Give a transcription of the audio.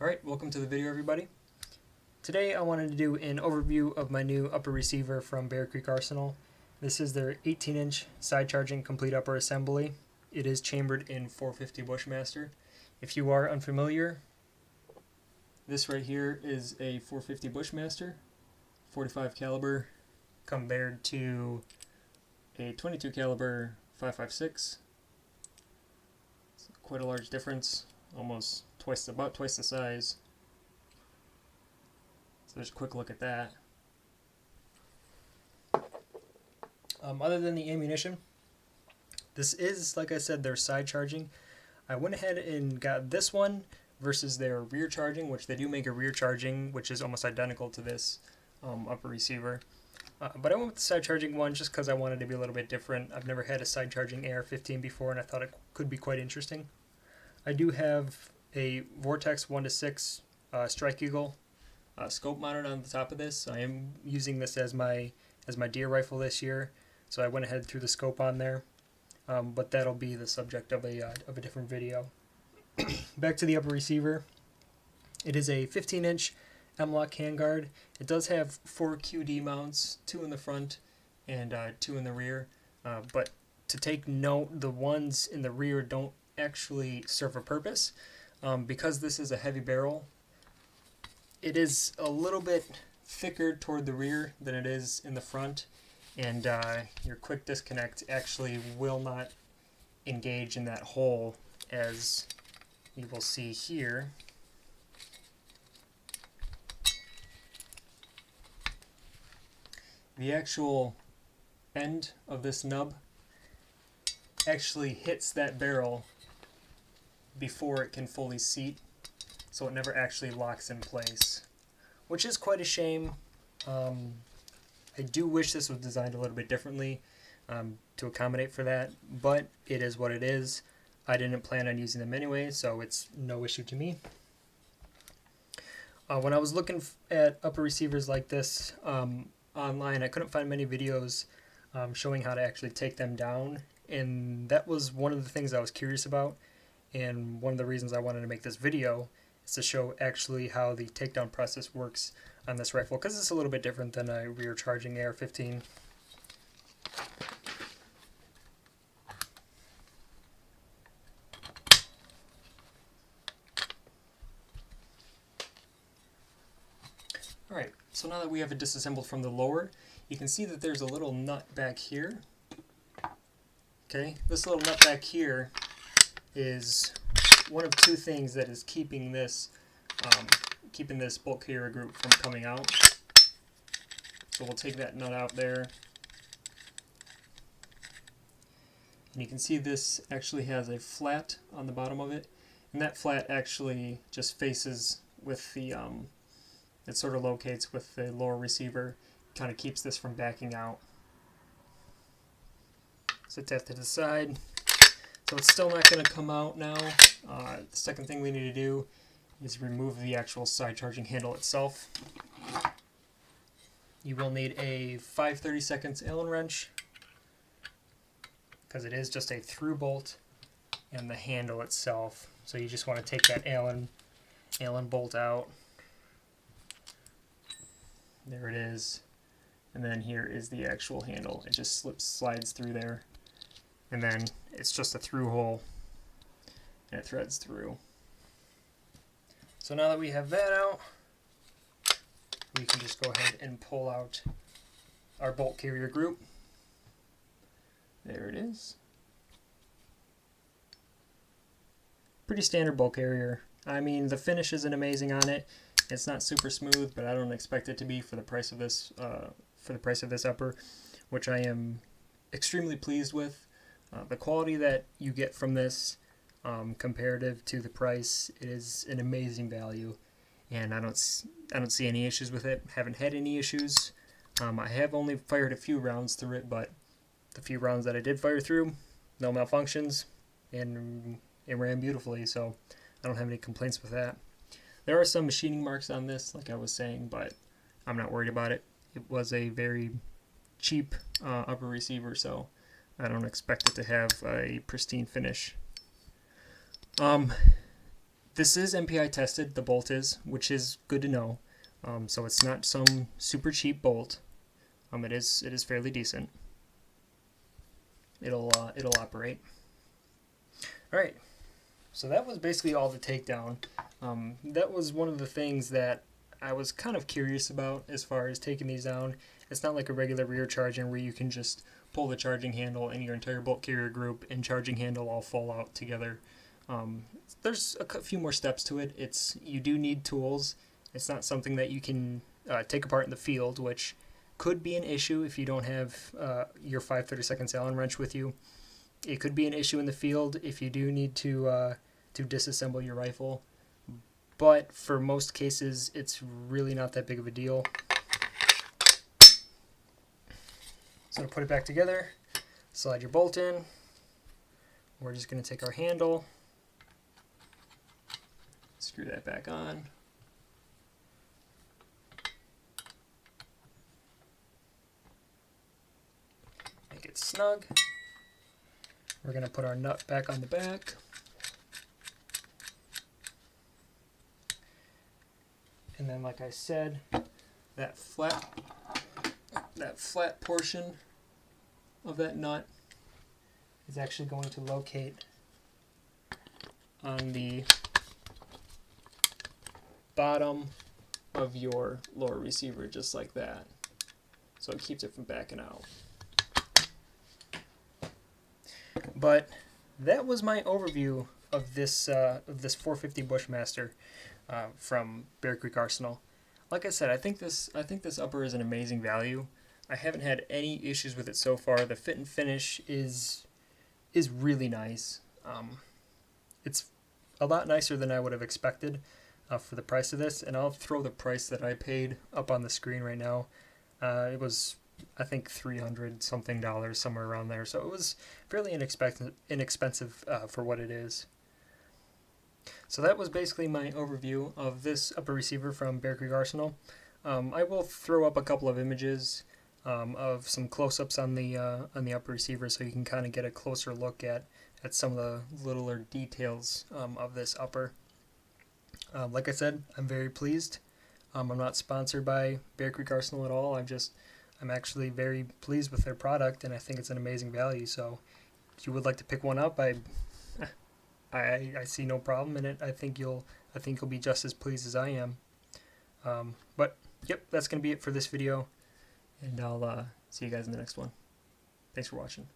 Alright, welcome to the video everybody. Today I wanted to do an overview of my new upper receiver from Bear Creek Arsenal. This is their 18-inch side charging complete upper assembly. It is chambered in 450 Bushmaster. If you are unfamiliar, this right here is a 450 Bushmaster, 45 caliber compared to a 22 caliber 5.56. It's quite a large difference, almost about twice the size. So there's a quick look at that. Other than the ammunition, this is, like I said, their side charging. I went ahead and got this one versus their rear charging, which they do make a rear charging, which is almost identical to this upper receiver. But I went with the side charging one just because I wanted to be a little bit different. I've never had a side charging AR-15 before, and I thought it could be quite interesting. I do have a Vortex 1-6 Strike Eagle scope mounted on the top of this. I am using this as my deer rifle this year, so I went ahead and threw the scope on there. But that'll be the subject of a different video. Back to the upper receiver. It is a 15-inch M-LOK handguard. It does have 4 QD mounts, 2 in the front and 2 in the rear. But to take note, the ones in the rear don't actually serve a purpose. Because this is a heavy barrel, it is a little bit thicker toward the rear than it is in the front, and your quick disconnect actually will not engage in that hole, as you will see here. The actual end of this nub actually hits that barrel before it can fully seat, so it never actually locks in place, which is quite a shame. I do wish this was designed a little bit differently to accommodate for that, but it is what it is. I didn't plan on using them anyway, so it's no issue to me. When I was looking at upper receivers like this online, I couldn't find many videos showing how to actually take them down, and that was one of the things I was curious about, and one of the reasons I wanted to make this video is to show actually how the takedown process works on this rifle, because it's a little bit different than a rear charging AR-15. Alright, so now that we have it disassembled from the lower, you can see that there's a little nut back here. Okay, this little nut back here is one of two things that is keeping this bolt carrier group from coming out. So we'll take that nut out there. And you can see this actually has a flat on the bottom of it, and that flat actually just faces with the it sort of locates with the lower receiver, kind of keeps this from backing out. Set that to the side. So it's still not going to come out now. The second thing we need to do is remove the actual side charging handle itself. You will need a 5/32 Allen wrench, because it is just a through bolt, and the handle itself. So you just want to take that Allen bolt out. There it is. And then here is the actual handle. It just slides through there. And then it's just a through hole, and it threads through. So now that we have that out, we can just go ahead and pull out our bolt carrier group. There it is. Pretty standard bolt carrier. I mean, the finish isn't amazing on it. It's not super smooth, but I don't expect it to be for the price of this upper, which I am extremely pleased with. The quality that you get from this, comparative to the price, is an amazing value, and I don't see any issues with it. Haven't had any issues. I have only fired a few rounds through it, but the few rounds that I did fire through, no malfunctions, and it ran beautifully, so I don't have any complaints with that. There are some machining marks on this, like I was saying, but I'm not worried about it. It was a very cheap upper receiver, so I don't expect it to have a pristine finish. This is MPI tested, the bolt is, which is good to know. So it's not some super cheap bolt. It is fairly decent. It'll operate. All right. So that was basically all the takedown. That was one of the things that I was kind of curious about as far as taking these down. It's not like a regular rear charging where you can just pull the charging handle and your entire bolt carrier group and charging handle all fall out together. There's a few more steps to it. You do need tools. It's not something that you can take apart in the field, which could be an issue if you don't have your 5/32 Allen wrench with you. It could be an issue in the field if you do need to disassemble your rifle. But for most cases, it's really not that big of a deal. So to put it back together, slide your bolt in. We're just going to take our handle, screw that back on. Make it snug. We're going to put our nut back on the back. And then, like I said, that flat portion of that nut is actually going to locate on the bottom of your lower receiver, just like that. So it keeps it from backing out. But that was my overview of this 450 Bushmaster from Bear Creek Arsenal. Like I said, I think this upper is an amazing value. I haven't had any issues with it so far. The fit and finish is really nice. It's a lot nicer than I would have expected for the price of this, and I'll throw the price that I paid up on the screen right now. It was, I think, $300 something, somewhere around there. So it was fairly inexpensive for what it is. So that was basically my overview of this upper receiver from Bear Creek Arsenal. I will throw up a couple of images of some close-ups on the upper receiver, so you can kind of get a closer look at some of the littler details of this upper. Like I said, I'm very pleased. I'm not sponsored by Bear Creek Arsenal at all. I'm actually very pleased with their product, and I think it's an amazing value. So if you would like to pick one up, I see no problem in it. I think you'll be just as pleased as I am. But yep, that's gonna be it for this video, and I'll see you guys in the next one. Thanks for watching.